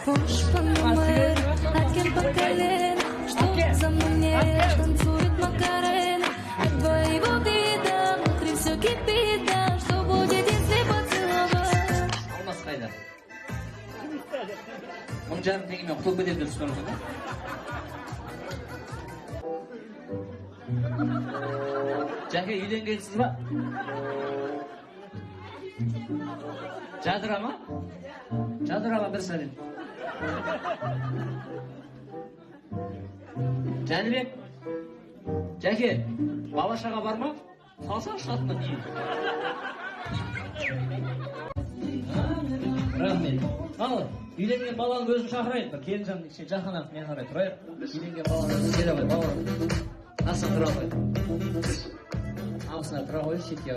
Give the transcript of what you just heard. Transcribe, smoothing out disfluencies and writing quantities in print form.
Можешь по номеру, один поколен, что за мной танцует Макарена. От твоего вида внутри все кипит, да, что будет, если поцеловать? Алмас қайда? Мың жарым теңгемен құтылып кетеді деп тұрсың ба? Жәке, үйленгенсіз ба? Жадыра ма? Жадыраға бір сәлем. Жәнібек, Жәке, бала-шаға бар ма? Қалса шатына дейін. Рахмет. Ал, үйленген баланың өзін шақырайық. Бір келінжан жақынақ мен қарай тұрайық. Үйленген баланың өзін келе ғой, бауырым. Насыл тұра ғой. Намысына тұра ғой, шетке